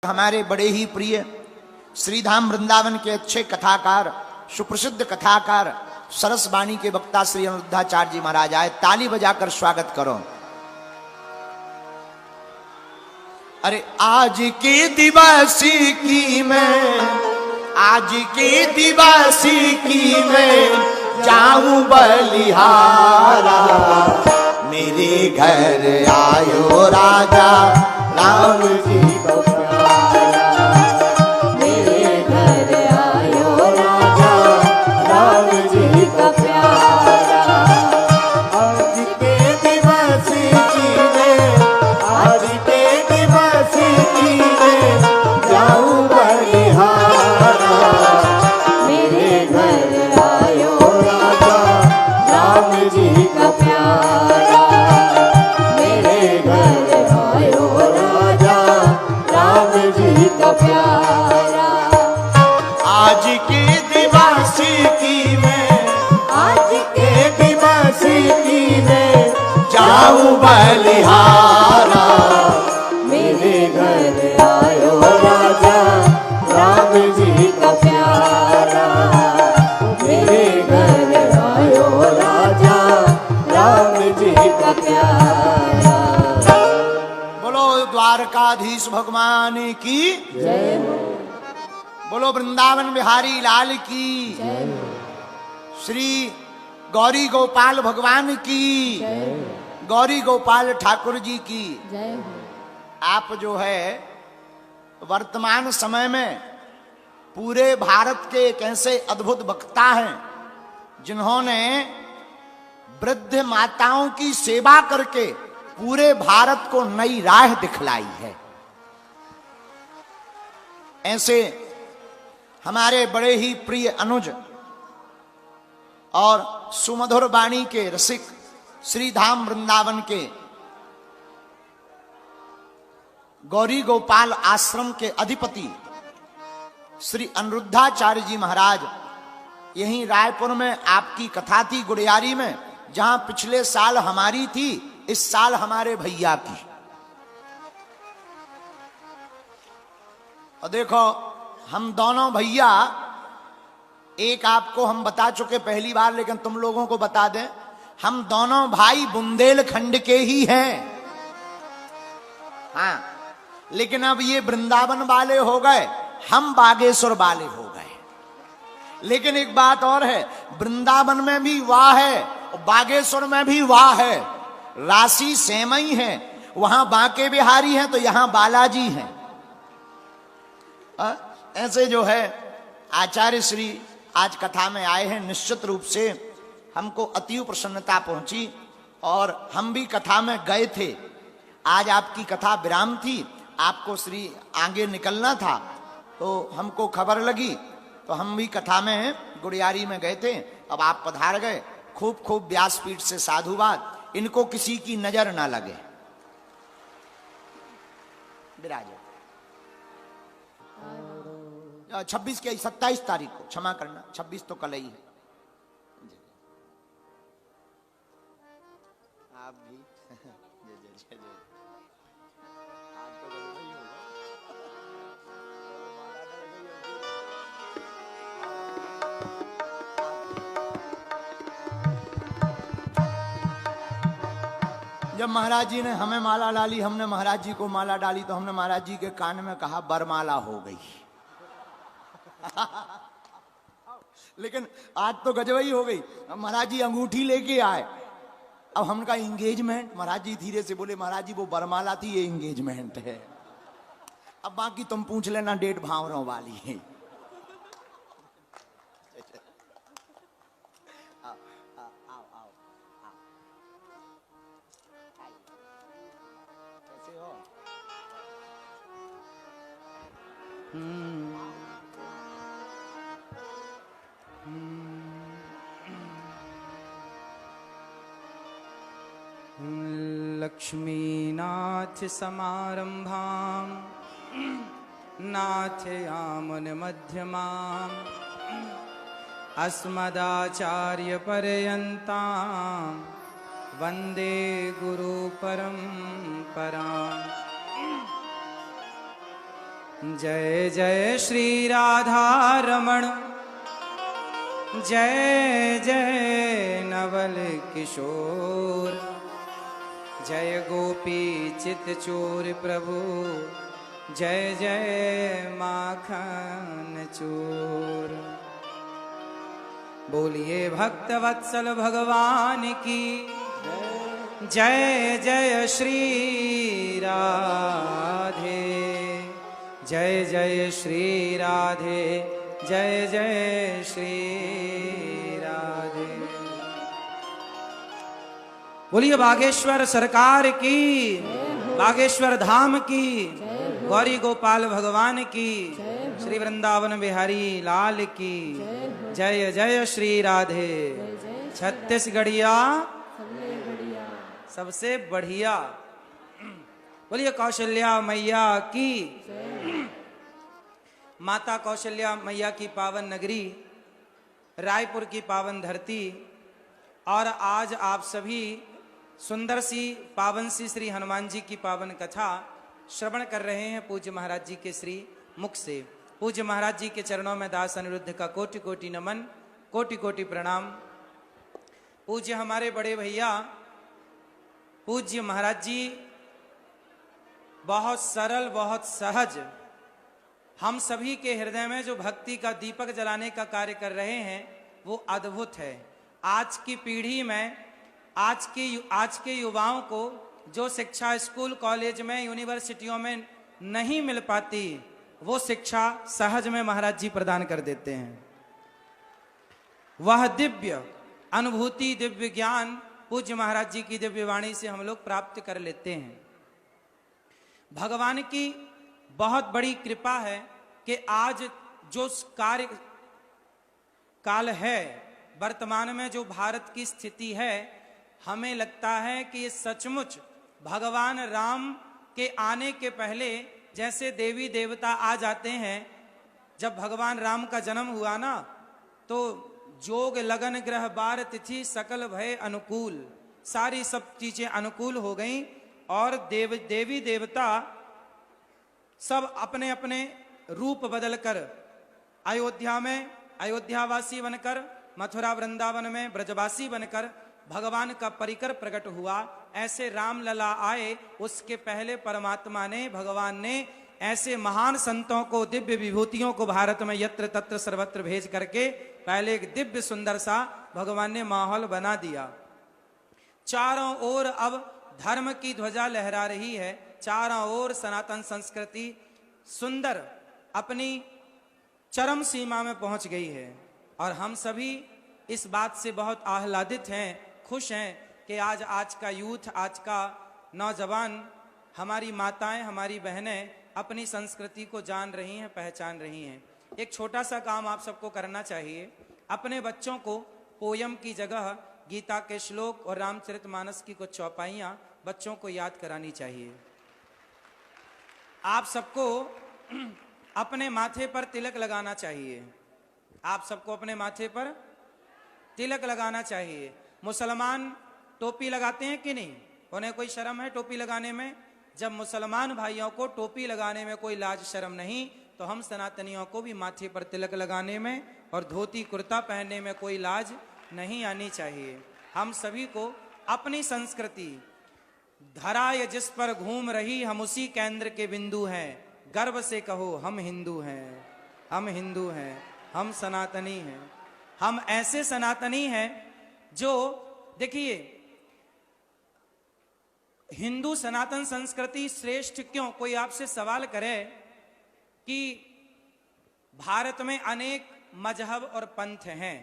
हमारे बड़े ही प्रिय श्रीधाम वृंदावन के अच्छे कथाकार, सुप्रसिद्ध कथाकार, सरस वाणी के वक्ता श्री अनिरुद्धाचार्य जी महाराज आए। ताली बजाकर स्वागत करो। अरे आज के दिवसी की मैं, आज के दिवसी की मैं जाऊं बलिहारा, मेरे घर आयो राजा राम जी को बलिहारा, मेरे घर आयो राजा राम जी का प्यारा, मेरे घर आयो राजा राम जी का प्यारा। बोलो द्वारकाधीश भगवान की जय हो, बोलो वृंदावन बिहारी लाल की जय हो, श्री गौरी गोपाल भगवान की जय हो, गौरी गोपाल ठाकुर जी की जय हो। आप जो है वर्तमान समय में पूरे भारत के एक ऐसे अद्भुत वक्ता हैं जिन्होंने वृद्ध माताओं की सेवा करके पूरे भारत को नई राह दिखलाई है। ऐसे हमारे बड़े ही प्रिय अनुज और सुमधुर वाणी के रसिक श्री धाम वृंदावन के गौरी गोपाल आश्रम के अधिपति श्री अनिरुद्धाचार्य जी महाराज यहीं रायपुर में आपकी कथा थी गुड़ियारी में, जहां पिछले साल हमारी थी, इस साल हमारे भैया की। और देखो हम दोनों भैया, एक आपको हम बता चुके पहली बार, लेकिन तुम लोगों को बता दें, हम दोनों भाई बुंदेलखंड के ही हैं। हाँ, लेकिन अब ये वृंदावन वाले हो गए, हम बागेश्वर वाले हो गए। लेकिन एक बात और है, वृंदावन में भी वाह है और बागेश्वर में भी वाह है, राशि सेम ही है। वहां बांके बिहारी हैं तो यहां बालाजी हैं। ऐसे जो है आचार्य श्री आज कथा में आए हैं। निश्चित रूप से हमको अति प्रसन्नता पहुंची और हम भी कथा में गए थे। आज आपकी कथा विराम थी, आपको श्री आगे निकलना था, तो हमको खबर लगी तो हम भी कथा में गुड़ियारी में गए थे। अब आप पधार गए, खूब खूब व्यासपीठ से साधुवाद, इनको किसी की नजर ना लगे। विराज 26 के 27 तारीख को, क्षमा करना 26 तो कल ही है। आप भी जब महाराज जी ने हमें माला डाली, हमने महाराज जी को माला डाली, तो हमने महाराज जी के कान में कहा बरमाला हो गई। लेकिन आज तो गजबई हो गई। अब महाराज जी अंगूठी लेके आए, अब हमका एंगेजमेंट। महाराज जी धीरे से बोले, महाराज जी वो बरमाला थी, ये एंगेजमेंट है। अब बाकी तुम पूछ लेना, डेट भावरों वाली है। कैसे हो? लक्ष्मीनाथ समारंभां नाथयामुन मध्यमाम् अस्मदाचार्यपर्यन्तां वन्दे गुरुपरम्पराम्। जय जय श्री राधा रमण, जय जय नवल किशोर, जय गोपी चित चोर प्रभु, जय जय माखन चोर। बोलिए भक्त वत्सल भगवान की जय जय श्री राधे, जय जय श्री राधे, जय जय श्री राधे। बोलिए बागेश्वर सरकार की, बागेश्वर धाम की, गौरी गोपाल भगवान की, श्री वृंदावन बिहारी लाल की जय जय श्री राधे। छत्तीसगढ़िया सबसे बढ़िया। बोलिए कौशल्या मैया की, माता कौशल्या मैया की पावन नगरी, रायपुर की पावन धरती। और आज आप सभी सुंदर सी पावन सी श्री हनुमान जी की पावन कथा श्रवण कर रहे हैं पूज्य महाराज जी के श्री मुख से। पूज्य महाराज जी के चरणों में दास अनिरुद्ध का कोटि कोटि नमन, कोटि कोटि प्रणाम। पूज्य हमारे बड़े भैया पूज्य महाराज जी बहुत सरल, बहुत सहज, हम सभी के हृदय में जो भक्ति का दीपक जलाने का कार्य कर रहे हैं वो अद्भुत है। आज की पीढ़ी में आज के युवाओं को जो शिक्षा स्कूल कॉलेज में यूनिवर्सिटियों में नहीं मिल पाती, वो शिक्षा सहज में महाराज जी प्रदान कर देते हैं। वह दिव्य अनुभूति, दिव्य ज्ञान पूज्य महाराज जी की दिव्य वाणी से हम लोग प्राप्त कर लेते हैं। भगवान की बहुत बड़ी कृपा है कि आज जो कार्य काल है, वर्तमान में जो भारत की स्थिति है, हमें लगता है कि ये सचमुच भगवान राम के आने के पहले जैसे देवी देवता आ जाते हैं। जब भगवान राम का जन्म हुआ ना, तो जोग लगन ग्रह बार तिथि सकल भय अनुकूल, सारी सब चीजें अनुकूल हो गईं और देवी देवता सब अपने अपने रूप बदलकर अयोध्या में अयोध्यावासी बनकर, मथुरा वृंदावन में ब्रजवासी बनकर भगवान का परिकर प्रकट हुआ। ऐसे राम लला आए, उसके पहले परमात्मा ने, भगवान ने ऐसे महान संतों को, दिव्य विभूतियों को भारत में यत्र तत्र सर्वत्र भेज करके पहले एक दिव्य सुंदर सा भगवान ने माहौल बना दिया। चारों ओर अब धर्म की ध्वजा लहरा रही है, चारों ओर सनातन संस्कृति सुंदर अपनी चरम सीमा में पहुंच गई है। और हम सभी इस बात से बहुत आह्लादित हैं, खुश हैं कि आज का यूथ, आज का नौजवान, हमारी माताएं, हमारी बहनें अपनी संस्कृति को जान रही हैं, पहचान रही हैं। एक छोटा सा काम आप सबको करना चाहिए, अपने बच्चों को पोयम की जगह गीता के श्लोक और रामचरितमानस की कुछ चौपाइयाँ बच्चों को याद करानी चाहिए। आप सबको अपने माथे पर तिलक लगाना चाहिए, आप सबको अपने माथे पर तिलक लगाना चाहिए। मुसलमान टोपी लगाते हैं कि नहीं? उन्हें कोई शर्म है टोपी लगाने में? जब मुसलमान भाइयों को टोपी लगाने में कोई लाज शर्म नहीं, तो हम सनातनियों को भी माथे पर तिलक लगाने में और धोती कुर्ता पहनने में कोई लाज नहीं आनी चाहिए। हम सभी को अपनी संस्कृति, धरा ये जिस पर घूम रही, हम उसी केंद्र के बिंदु हैं। गर्व से कहो हम हिंदू हैं, हम हिंदू हैं, हम सनातनी हैं। हम ऐसे सनातनी हैं जो, देखिए, हिंदू सनातन संस्कृति श्रेष्ठ क्यों? कोई आपसे सवाल करे कि भारत में अनेक मजहब और पंथ हैं,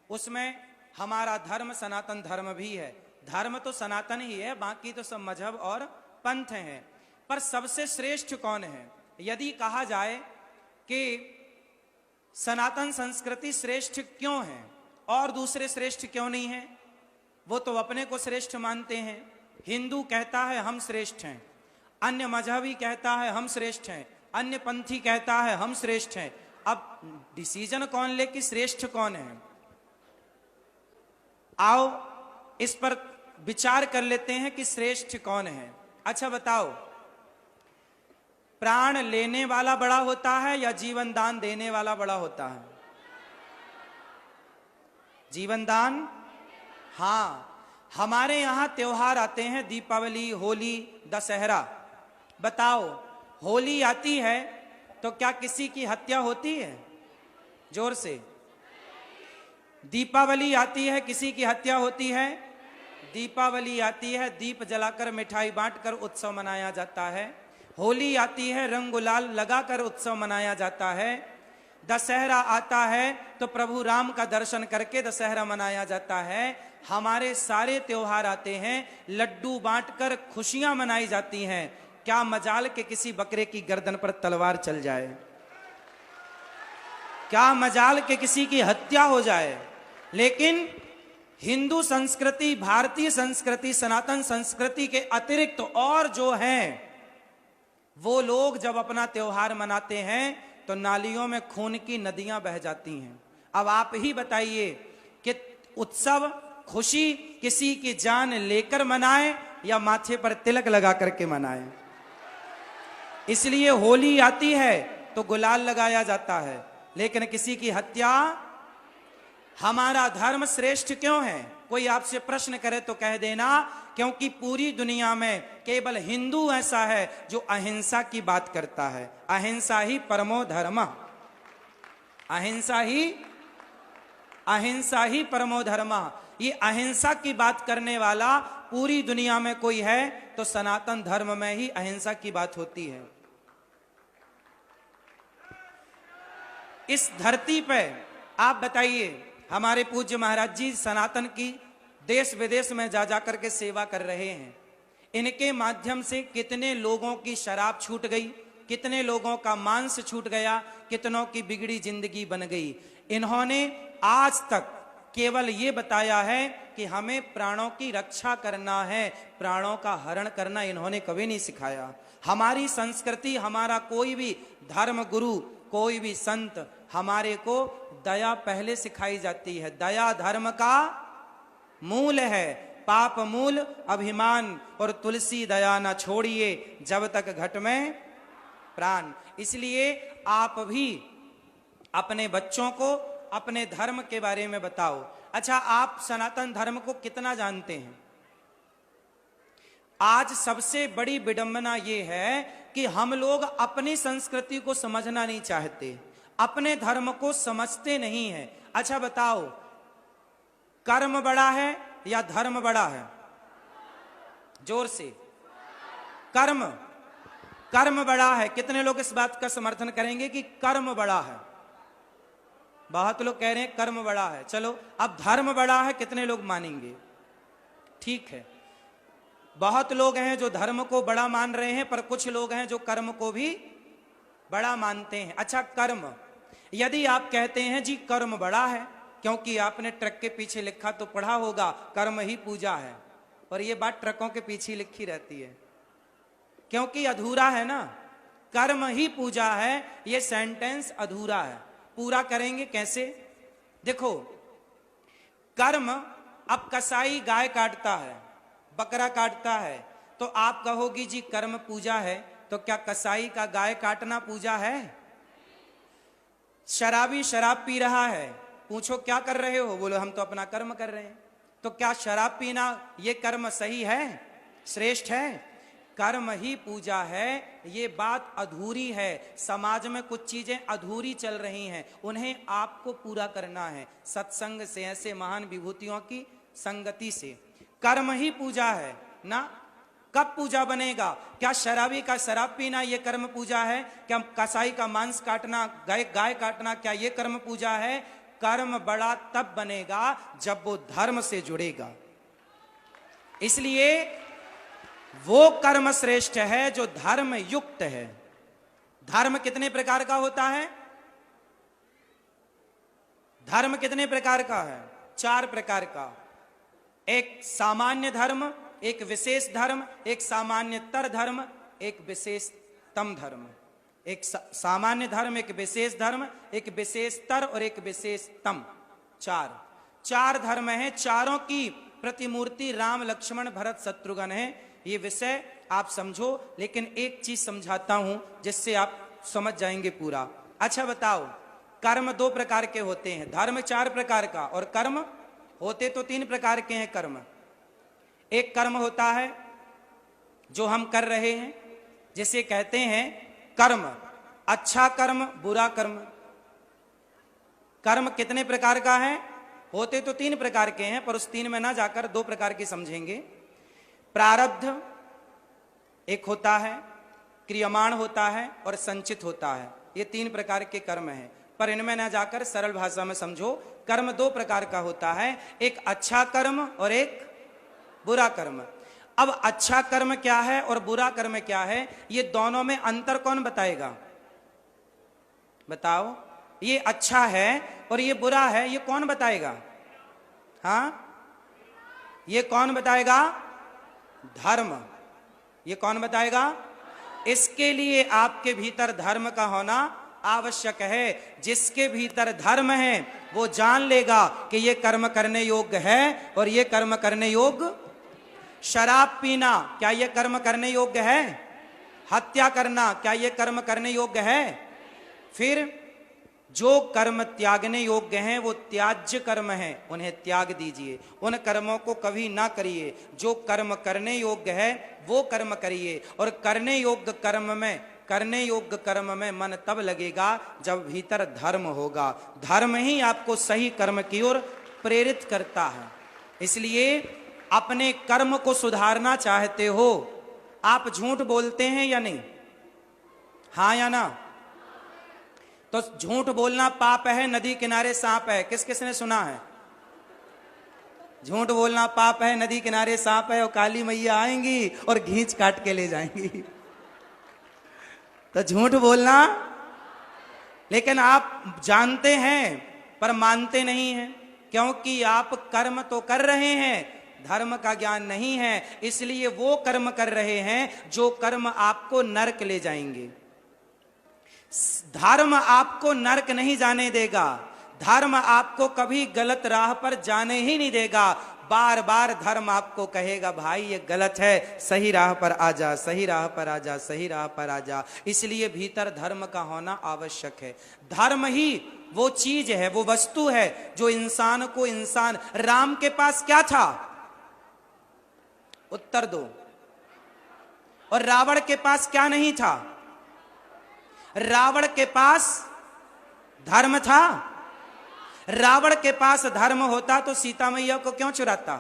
उसमें हमारा धर्म सनातन धर्म भी है। धर्म तो सनातन ही है, बाकी तो सब मजहब और पंथ हैं। पर सबसे श्रेष्ठ कौन है? यदि कहा जाए कि सनातन संस्कृति श्रेष्ठ क्यों है और दूसरे श्रेष्ठ क्यों नहीं है, वो तो अपने को श्रेष्ठ मानते हैं। हिंदू कहता है हम श्रेष्ठ हैं, अन्य मजहबी कहता है हम श्रेष्ठ हैं, अन्य पंथी कहता है हम श्रेष्ठ हैं। अब डिसीजन कौन ले कि श्रेष्ठ कौन है? आओ इस पर विचार कर लेते हैं कि श्रेष्ठ कौन है। अच्छा बताओ, प्राण लेने वाला बड़ा होता है या जीवन दान देने वाला बड़ा होता है? जीवन दान। हाँ, हमारे यहां त्योहार आते हैं, दीपावली, होली, दशहरा। बताओ, होली आती है तो क्या किसी की हत्या होती है? जोर से। दीपावली आती है, किसी की हत्या होती है? दीपावली आती है, दीप जलाकर मिठाई बांटकर उत्सव मनाया जाता है। होली आती है, रंग गुलाल लगाकर उत्सव मनाया जाता है। दशहरा आता है तो प्रभु राम का दर्शन करके दशहरा मनाया जाता है। हमारे सारे त्योहार आते हैं, लड्डू बांटकर खुशियां मनाई जाती हैं। क्या मजाल के किसी बकरे की गर्दन पर तलवार चल जाए? क्या मजाल के किसी की हत्या हो जाए? लेकिन हिंदू संस्कृति, भारतीय संस्कृति, सनातन संस्कृति के अतिरिक्त और जो हैं, वो लोग जब अपना त्योहार मनाते हैं तो नालियों में खून की नदियां बह जाती हैं। अब आप ही बताइए कि उत्सव, खुशी किसी की जान लेकर मनाए या माथे पर तिलक लगा करके मनाए? इसलिए होली आती है तो गुलाल लगाया जाता है, लेकिन किसी की हत्या। हमारा धर्म श्रेष्ठ क्यों है? कोई आपसे प्रश्न करे तो कह देना, क्योंकि पूरी दुनिया में केवल हिंदू ऐसा है जो अहिंसा की बात करता है। अहिंसा ही परमो धर्म, अहिंसा ही परमो धर्म। ये अहिंसा की बात करने वाला पूरी दुनिया में कोई है तो सनातन धर्म में ही अहिंसा की बात होती है। इस धरती पे आप बताइए, हमारे पूज्य महाराज जी सनातन की देश विदेश में जा जाकर के सेवा कर रहे हैं। इनके माध्यम से कितने लोगों की शराब छूट गई, कितने लोगों का मांस छूट गया, कितनों की बिगड़ी जिंदगी बन गई। इन्होंने आज तक केवल ये बताया है कि हमें प्राणों की रक्षा करना है, प्राणों का हरण करना इन्होंने कभी नहीं सिखाया। हमारी संस्कृति, हमारा कोई भी धर्म गुरु, कोई भी संत हमारे को दया पहले सिखाई जाती है। दया धर्म का मूल है। पाप मूल अभिमान और तुलसी दया ना छोड़िए, जब तक घट में प्राण। इसलिए आप भी अपने बच्चों को अपने धर्म के बारे में बताओ। अच्छा, आप सनातन धर्म को कितना जानते हैं? आज सबसे बड़ी विडंबना यह है कि हम लोग अपनी संस्कृति को समझना नहीं चाहते, अपने धर्म को समझते नहीं है। अच्छा बताओ, कर्म बड़ा है या धर्म बड़ा है? जोर से। कर्म बड़ा है। कितने लोग इस बात का समर्थन करेंगे कि कर्म बड़ा है? बहुत लोग कह रहे हैं कर्म बड़ा है। चलो, अब धर्म बड़ा है, कितने लोग मानेंगे? ठीक है, बहुत लोग हैं जो धर्म को बड़ा मान रहे हैं, पर कुछ लोग हैं जो कर्म को भी बड़ा मानते हैं। अच्छा, कर्म, यदि आप कहते हैं जी कर्म बड़ा है, क्योंकि आपने ट्रक के पीछे लिखा तो पढ़ा होगा कर्म ही पूजा है, और ये बात ट्रकों के पीछे लिखी रहती है, क्योंकि अधूरा है ना। कर्म ही पूजा है, ये सेंटेंस अधूरा है। पूरा करेंगे कैसे? देखो, कर्म, अब कसाई गाय काटता है, बकरा काटता है, तो आप कहोगी जी कर्म पूजा है, तो क्या कसाई का गाय काटना पूजा है? शराबी शराब पी रहा है, पूछो क्या कर रहे हो? बोलो हम तो अपना कर्म कर रहे हैं। तो क्या शराब पीना ये कर्म सही है, श्रेष्ठ है? कर्म ही पूजा है, ये बात अधूरी है। समाज में कुछ चीजें अधूरी चल रही हैं, उन्हें आपको पूरा करना है सत्संग से, ऐसे महान विभूतियों की संगति से। कर्म ही पूजा है ना। कब पूजा बनेगा? क्या शराबी का शराब पीना ये कर्म पूजा है? क्या कसाई का मांस काटना, गाय काटना, क्या ये कर्म पूजा है? कर्म बड़ा तब बनेगा जब वो धर्म से जुड़ेगा। इसलिए वो कर्म श्रेष्ठ है जो धर्म युक्त है। धर्म कितने प्रकार का होता है? धर्म कितने प्रकार का है? 4 प्रकार का। एक सामान्य धर्म, एक विशेष धर्म, एक सामान्यतर धर्म, एक विशेषतम धर्म। एक सामान्य धर्म, एक विशेष धर्म, एक विशेषतर और एक विशेषतम। 4 धर्म हैं। चारों की प्रतिमूर्ति राम, लक्ष्मण, भरत, शत्रुघ्न है। ये विषय आप समझो, लेकिन एक चीज समझाता हूं जिससे आप समझ जाएंगे पूरा। अच्छा बताओ, कर्म 2 प्रकार के होते हैं, धर्म 4 प्रकार का, और कर्म होते तो 3 प्रकार के हैं कर्म। एक कर्म होता है जो हम कर रहे हैं, जिसे कहते हैं कर्म, अच्छा कर्म, बुरा कर्म। कर्म कितने प्रकार का है? होते तो 3 प्रकार के हैं, पर उस 3 में ना जाकर 2 प्रकार के समझेंगे। प्रारब्ध एक होता है, क्रियमाण होता है और संचित होता है। ये 3 प्रकार के कर्म हैं, पर इनमें ना जाकर सरल भाषा में समझो। कर्म 2 प्रकार का होता है, एक अच्छा कर्म और एक बुरा कर्म। अब अच्छा कर्म क्या है और बुरा कर्म क्या है, ये दोनों में अंतर कौन बताएगा? बताओ, ये अच्छा है और ये बुरा है, ये कौन बताएगा? हाँ, ये कौन बताएगा? धर्म। ये कौन बताएगा? इसके लिए आपके भीतर धर्म का होना आवश्यक है। जिसके भीतर धर्म है वो जान लेगा कि ये कर्म करने योग्य है और ये कर्म करने योग्य। शराब पीना क्या ये कर्म करने योग्य है? हत्या करना क्या ये कर्म करने योग्य है? फिर जो कर्म त्यागने योग्य हैं वो त्याज्य कर्म हैं, उन्हें त्याग दीजिए, उन कर्मों को कभी ना करिए। जो कर्म करने योग्य है वो कर्म करिए, और करने योग्य कर्म में मन तब लगेगा जब भीतर धर्म होगा। धर्म ही आपको सही कर्म की ओर प्रेरित करता है। इसलिए अपने कर्म को सुधारना चाहते हो, आप झूठ बोलते हैं या नहीं? हाँ या ना? तो झूठ बोलना पाप है, नदी किनारे सांप है, किस किसने सुना है? झूठ बोलना पाप है, नदी किनारे सांप है, और काली मैया आएंगी और घींच काट के ले जाएंगी। तो झूठ बोलना, लेकिन आप जानते हैं पर मानते नहीं हैं, क्योंकि आप कर्म तो कर रहे हैं, धर्म का ज्ञान नहीं है। इसलिए वो कर्म कर रहे हैं जो कर्म आपको नरक ले जाएंगे। धर्म आपको नरक नहीं जाने देगा, धर्म आपको कभी गलत राह पर जाने ही नहीं देगा। बार बार धर्म आपको कहेगा, भाई ये गलत है, सही राह पर आ जा, सही राह पर आ जा, सही राह पर आ जा। इसलिए भीतर धर्म का होना आवश्यक है। धर्म ही वो चीज है, वो वस्तु है जो इंसान को इंसान। राम के पास क्या था? उत्तर दो। और रावण के पास क्या नहीं था? रावण के पास धर्म था। रावण के पास धर्म होता तो सीता मैया को क्यों चुराता?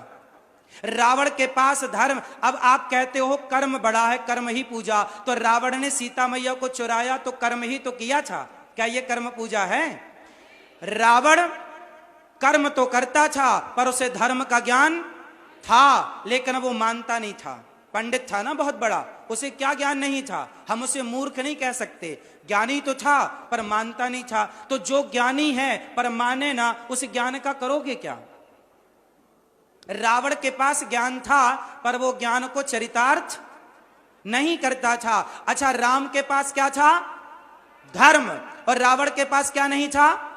रावण के पास धर्म। अब आप कहते हो कर्म बड़ा है, कर्म ही पूजा, तो रावण ने सीता मैया को चुराया तो कर्म ही तो किया था। क्या यह कर्म पूजा है? रावण कर्म तो करता था, पर उसे धर्म का ज्ञान था, लेकिन वो मानता नहीं था। पंडित था ना बहुत बड़ा, उसे क्या ज्ञान नहीं था? हम उसे मूर्ख नहीं कह सकते, ज्ञानी तो था पर मानता नहीं था। तो जो ज्ञानी है पर माने ना, उस ज्ञान का करोगे क्या? रावण के पास ज्ञान था पर वो ज्ञान को चरितार्थ नहीं करता था। अच्छा, राम के पास क्या था? धर्म। और रावण के पास क्या नहीं था?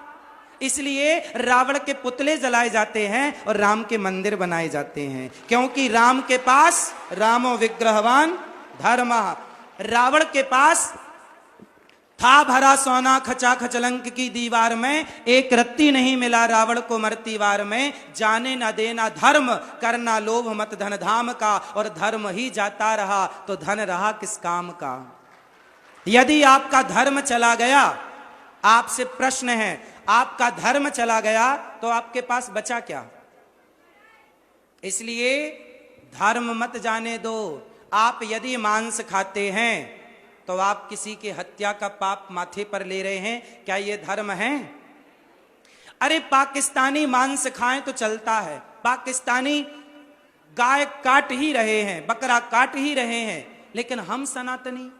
इसलिए रावण के पुतले जलाए जाते हैं और राम के मंदिर बनाए जाते हैं, क्योंकि राम के पास रामो विग्रहवान धर्म। रावण के पास था भरा सोना खचा खचलंक की दीवार में, एक रत्ती नहीं मिला रावण को मरती वार में। जाने न देना धर्म, करना लोभ मत धन धाम का, और धर्म ही जाता रहा तो धन रहा किस काम का। यदि आपका धर्म चला गया, आपसे प्रश्न है, आपका धर्म चला गया तो आपके पास बचा क्या? इसलिए धर्म मत जाने दो। आप यदि मांस खाते हैं तो आप किसी की हत्या का पाप माथे पर ले रहे हैं, क्या यह धर्म है? अरे पाकिस्तानी मांस खाएं तो चलता है, पाकिस्तानी गाय काट ही रहे हैं, बकरा काट ही रहे हैं, लेकिन हम सनातनी,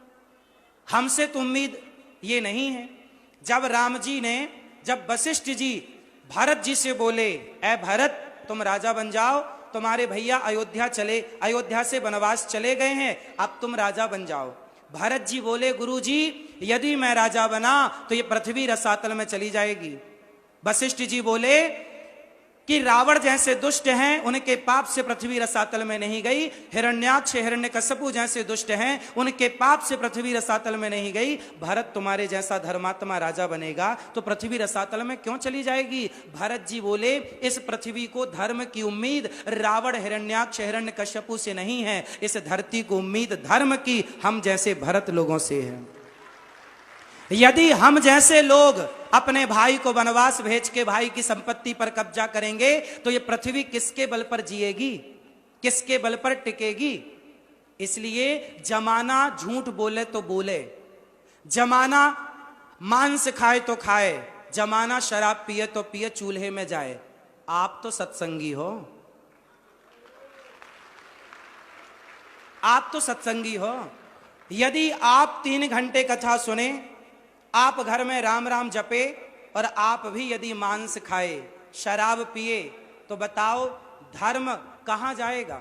हमसे तो उम्मीद ये नहीं है। जब वशिष्ठ जी भरत जी से बोले, ऐ भरत तुम राजा बन जाओ, तुम्हारे भैया अयोध्या से वनवास चले गए हैं, अब तुम राजा बन जाओ। भरत जी बोले, गुरु जी यदि मैं राजा बना तो ये पृथ्वी रसातल में चली जाएगी। वशिष्ठ जी बोले, कि रावण जैसे दुष्ट हैं, उनके पाप से पृथ्वी रसातल में नहीं गई। हिरण्याक्ष हिरण्यकश्यपु जैसे दुष्ट हैं, उनके पाप से पृथ्वी रसातल में नहीं गई। भरत तुम्हारे जैसा धर्मात्मा राजा बनेगा तो पृथ्वी रसातल में क्यों चली जाएगी? भरत जी बोले, इस पृथ्वी को धर्म की उम्मीद रावण हिरण्याक्ष हिरण्यकश्यपु से नहीं है, इस धरती को उम्मीद धर्म की हम जैसे भरत लोगों से है। यदि हम जैसे लोग अपने भाई को वनवास भेज के भाई की संपत्ति पर कब्जा करेंगे तो ये पृथ्वी किसके बल पर जिएगी, किसके बल पर टिकेगी? इसलिए जमाना झूठ बोले तो बोले, जमाना मांस खाए तो खाए, जमाना शराब पिए तो पिए, चूल्हे में जाए। आप तो सत्संगी हो, आप तो सत्संगी हो। यदि आप 3 घंटे कथा सुने, आप घर में राम राम जपे और आप भी यदि मांस खाए, शराब पिए, तो बताओ धर्म कहां जाएगा?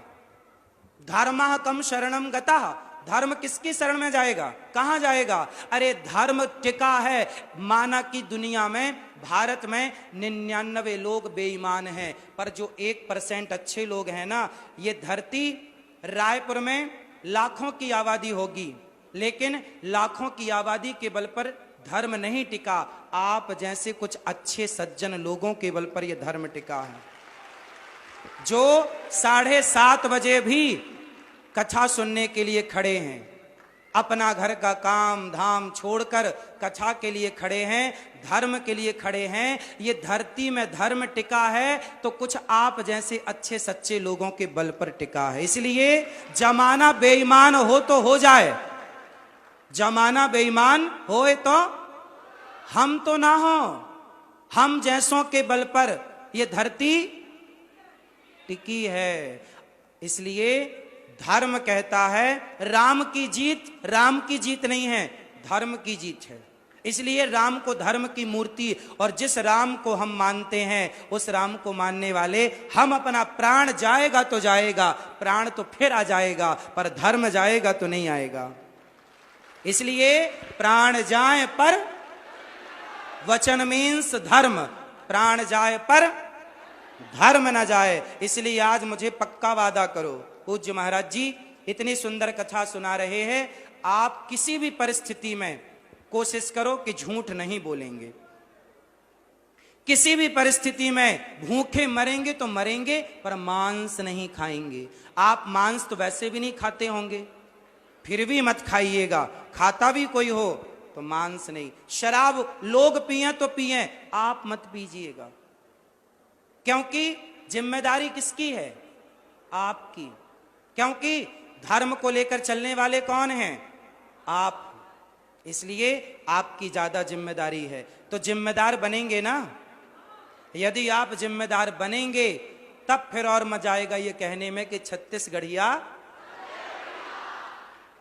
धर्मः कम शरणम गतः, धर्म किसकी शरण में जाएगा, कहां जाएगा? अरे धर्म टिका है माना कि दुनिया में, भारत में 99 लोग बेईमान हैं, पर जो 1% अच्छे लोग हैं ना, ये धरती रायपुर में लाखों की आबादी होगी, लेकिन लाखों की आबादी के बल पर धर्म नहीं टिका। आप जैसे कुछ अच्छे सज्जन लोगों के बल पर यह धर्म टिका है, जो 7:30 बजे भी कथा सुनने के लिए खड़े हैं, अपना घर का काम धाम छोड़कर कथा के लिए खड़े हैं, धर्म के लिए खड़े हैं। ये धरती में धर्म टिका है तो कुछ आप जैसे अच्छे सच्चे लोगों के बल पर टिका है। इसलिए जमाना बेईमान हो तो हो जाए, जमाना बेईमान होए तो हम तो ना हो, हम जैसों के बल पर ये धरती टिकी है। इसलिए धर्म कहता है राम की जीत, राम की जीत नहीं है, धर्म की जीत है। इसलिए राम को धर्म की मूर्ति, और जिस राम को हम मानते हैं उस राम को मानने वाले हम, अपना प्राण जाएगा तो जाएगा, प्राण तो फिर आ जाएगा, पर धर्म जाएगा तो नहीं आएगा। इसलिए प्राण जाए पर वचन मीन्स धर्म, प्राण जाए पर धर्म न जाए। इसलिए आज मुझे पक्का वादा करो, पूज्य महाराज जी इतनी सुंदर कथा सुना रहे हैं, आप किसी भी परिस्थिति में कोशिश करो कि झूठ नहीं बोलेंगे। किसी भी परिस्थिति में भूखे मरेंगे तो मरेंगे, पर मांस नहीं खाएंगे। आप मांस तो वैसे भी नहीं खाते होंगे, फिर भी मत खाइएगा। खाता भी कोई हो तो मांस नहीं। शराब लोग पिए तो पिए, आप मत पीजिएगा, क्योंकि जिम्मेदारी किसकी है? आपकी। क्योंकि धर्म को लेकर चलने वाले कौन हैं? आप। इसलिए आपकी ज्यादा जिम्मेदारी है। तो जिम्मेदार बनेंगे ना? यदि आप जिम्मेदार बनेंगे तब फिर और मजा आएगा ये कहने में कि छत्तीसगढ़िया,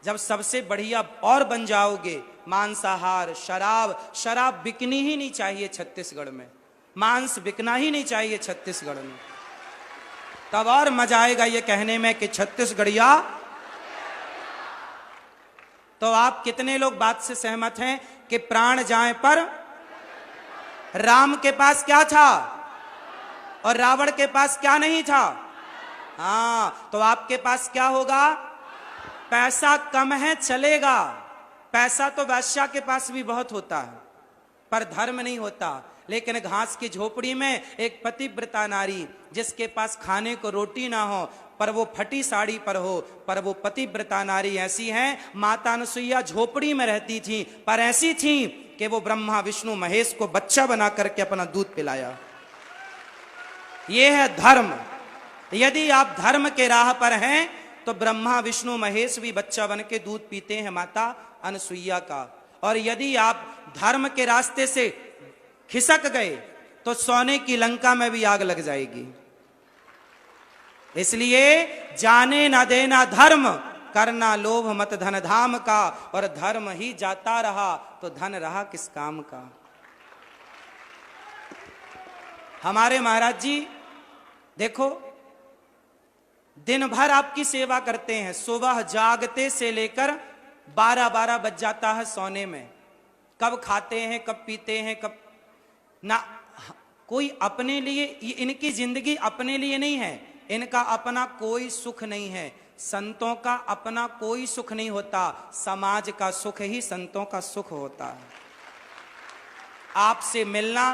जब सबसे बढ़िया और बन जाओगे, मांसाहार, शराब बिकनी ही नहीं चाहिए छत्तीसगढ़ में, मांस बिकना ही नहीं चाहिए छत्तीसगढ़ में, तब और मजा आएगा ये कहने में कि छत्तीसगढ़िया। तो आप कितने लोग बात से सहमत हैं कि प्राण जाए पर? राम के पास क्या था और रावण के पास क्या नहीं था? हाँ, तो आपके पास क्या होगा? पैसा कम है चलेगा, पैसा तो वैश्या के पास भी बहुत होता है, पर धर्म नहीं होता। लेकिन घास की झोपड़ी में एक पतिव्रता नारी, जिसके पास खाने को रोटी ना हो, पर वो फटी साड़ी पर हो, पर वो पतिव्रता नारी ऐसी है। माता अनसुईया झोपड़ी में रहती थी, पर ऐसी थी कि वो ब्रह्मा विष्णु महेश को बच्चा बना करके अपना दूध पिलाया। ये है धर्म। यदि आप धर्म के राह पर हैं तो ब्रह्मा विष्णु महेश भी बच्चा बन के दूध पीते हैं माता अनसुईया का। और यदि आप धर्म के रास्ते से खिसक गए तो सोने की लंका में भी आग लग जाएगी। इसलिए जाने ना देना धर्म, करना लोभ मत धन धाम का, और धर्म ही जाता रहा तो धन रहा किस काम का। हमारे महाराज जी देखो, दिन भर आपकी सेवा करते हैं, सुबह जागते से लेकर 12-12 बज जाता है सोने में। कब खाते हैं, कब पीते हैं, कब ना कोई अपने लिए, इनकी जिंदगी अपने लिए नहीं है, इनका अपना कोई सुख नहीं है। संतों का अपना कोई सुख नहीं होता, समाज का सुख ही संतों का सुख होता है। आपसे मिलना,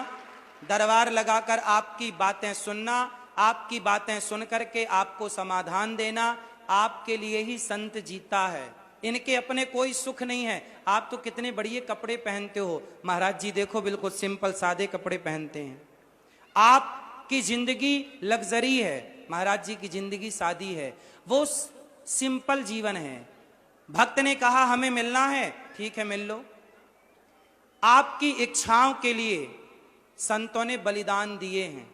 दरबार लगाकर आपकी बातें सुनना, आपकी बातें सुन करके आपको समाधान देना, आपके लिए ही संत जीता है। इनके अपने कोई सुख नहीं है। आप तो कितने बढ़िया कपड़े पहनते हो, महाराज जी देखो बिल्कुल सिंपल सादे कपड़े पहनते हैं। आपकी जिंदगी लग्जरी है, महाराज जी की जिंदगी सादी है, वो सिंपल जीवन है। भक्त ने कहा हमें मिलना है, ठीक है मिल लो। आपकी इच्छाओं के लिए संतों ने बलिदान दिए हैं,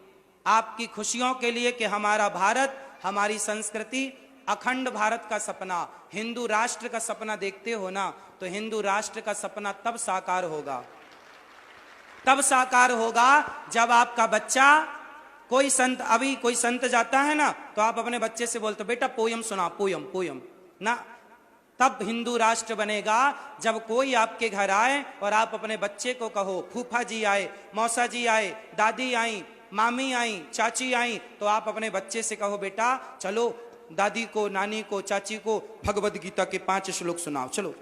आपकी खुशियों के लिए कि हमारा भारत, हमारी संस्कृति, अखंड भारत का सपना, हिंदू राष्ट्र का सपना देखते हो ना, तो हिंदू राष्ट्र का सपना तब साकार होगा, तब साकार होगा जब आपका बच्चा, कोई संत, अभी कोई संत जाता है ना तो आप अपने बच्चे से बोलते बेटा पोयम सुना, पोयम पोयम ना, तब हिंदू राष्ट्र बनेगा जब कोई आपके घर आए और आप अपने बच्चे को कहो, फूफा जी आए, मौसा जी आए, दादी आई, मामी आई, चाची आई, तो आप अपने बच्चे से कहो बेटा चलो दादी को, नानी को, चाची को भगवद गीता के 5 श्लोक सुनाओ चलो।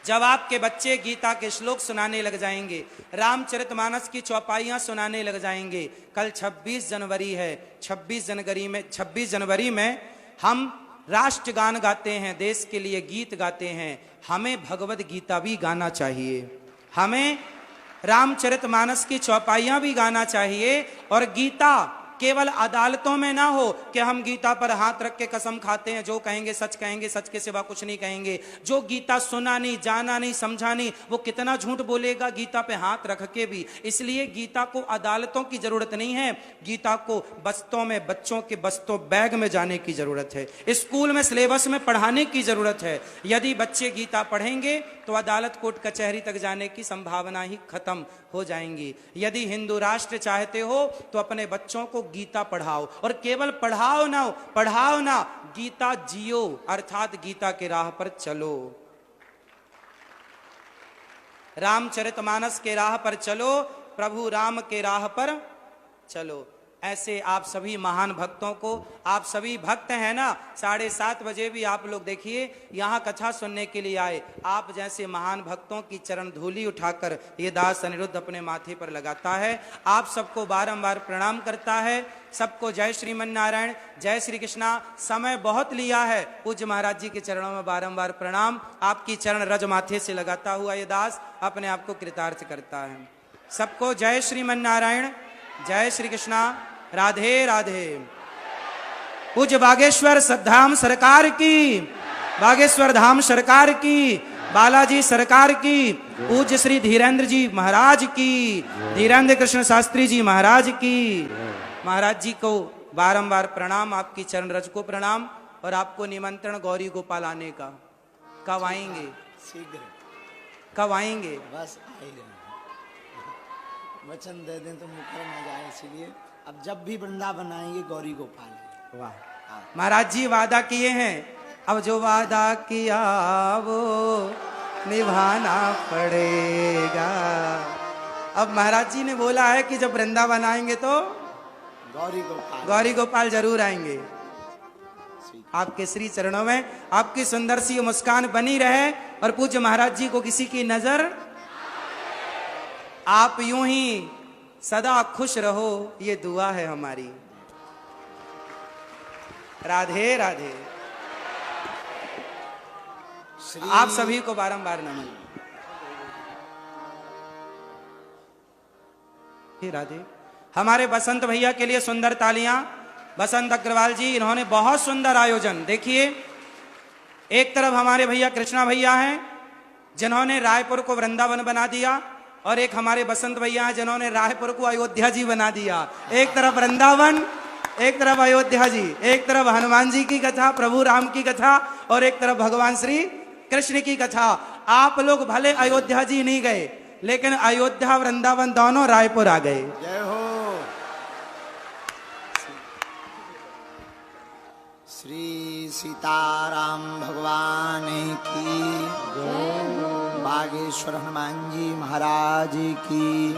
जब आपके बच्चे गीता के श्लोक सुनाने लग जाएंगे, रामचरितमानस की चौपाइयां सुनाने लग जाएंगे। कल 26 जनवरी है, 26 जनवरी में हम राष्ट्रगान गाते हैं, देश के लिए गीत गाते हैं। हमें भगवद गीता भी गाना चाहिए, हमें रामचरितमानस की चौपाइयां भी गाना चाहिए। और गीता केवल अदालतों में ना हो कि हम गीता पर हाथ रख के कसम खाते हैं, जो कहेंगे सच कहेंगे, सच के सिवा कुछ नहीं कहेंगे। जो गीता सुना नहीं, जाना नहीं, समझा नहीं, वो कितना झूठ बोलेगा गीता पे हाथ रख के भी। इसलिए गीता को अदालतों की जरूरत नहीं है, गीता को बस्तों में, बच्चों के बस्तों बैग में जाने की जरूरत है, स्कूल में सिलेबस में पढ़ाने की जरूरत है। यदि बच्चे गीता पढ़ेंगे तो अदालत कोर्ट कचहरी तक जाने की संभावना ही खत्म हो जाएंगी। यदि हिंदू राष्ट्र चाहते हो तो अपने बच्चों को गीता पढ़ाओ, और केवल पढ़ाओ ना, गीता जियो, अर्थात गीता के राह पर चलो, रामचरितमानस के राह पर चलो, प्रभु राम के राह पर चलो। ऐसे आप सभी महान भक्तों को, आप सभी भक्त हैं ना, 7:30 बजे भी आप लोग देखिए यहाँ कथा सुनने के लिए आए। आप जैसे महान भक्तों की चरण धूलि उठाकर ये दास अनिरुद्ध अपने माथे पर लगाता है। आप सबको बारंबार प्रणाम करता है। सबको जय श्रीमन नारायण, जय श्री कृष्णा। समय बहुत लिया है, पूज्य महाराज जी के चरणों में बारंबार प्रणाम। आपकी चरण रज माथे से लगाता हुआ ये दास अपने आप को कृतार्थ करता है। सबको जय श्रीमन नारायण, जय श्री कृष्णा, राधे राधे। पूज्य बागेश्वर धाम सरकार की, बागेश्वर धाम सरकार की, बालाजी सरकार की, पूज्य श्री धीरेन्द्र जी महाराज की, धीरेन्द्र कृष्ण शास्त्री जी महाराज की। महाराज जी को बारंबार प्रणाम, आपकी चरण रज को प्रणाम। और आपको निमंत्रण गौरी गोपाल आने का। कब आएंगे? शीघ्र। कब आएंगे? बस आएंगे, वचन दे दें तो मुकर न जाए, इसलिए अब जब भी वृंदावन आएंगे गौरी गोपाल। वाह, महाराज जी वादा किए हैं, अब जो वादा किया वो निभाना पड़ेगा। अब महाराज जी ने बोला है कि जब वृंदावन आएंगे तो गौरी गोपाल जरूर आएंगे। आपके श्री चरणों में आपकी सुंदर सी मुस्कान बनी रहे और पूज्य महाराज जी को किसी की नजर, आप यूं ही सदा खुश रहो, ये दुआ है हमारी। राधे राधे। आप सभी को बारंबार नमन। राधे। हमारे बसंत भैया के लिए सुंदर तालियां। बसंत अग्रवाल जी, इन्होंने बहुत सुंदर आयोजन। देखिए, एक तरफ हमारे भैया कृष्णा भैया हैं जिन्होंने रायपुर को वृंदावन बना दिया, और एक हमारे बसंत भैया हैं जिन्होंने रायपुर को अयोध्या जी बना दिया। एक तरफ वृंदावन, एक तरफ अयोध्या जी, एक तरफ हनुमान जी की कथा, प्रभु राम की कथा, और एक तरफ भगवान श्री कृष्ण की कथा। आप लोग भले अयोध्या जी नहीं गए, लेकिन अयोध्या वृंदावन दोनों रायपुर आ गए। जय हो। श्री सीताराम भगवान की, बागेश्वर हनुमान जी महाराज की।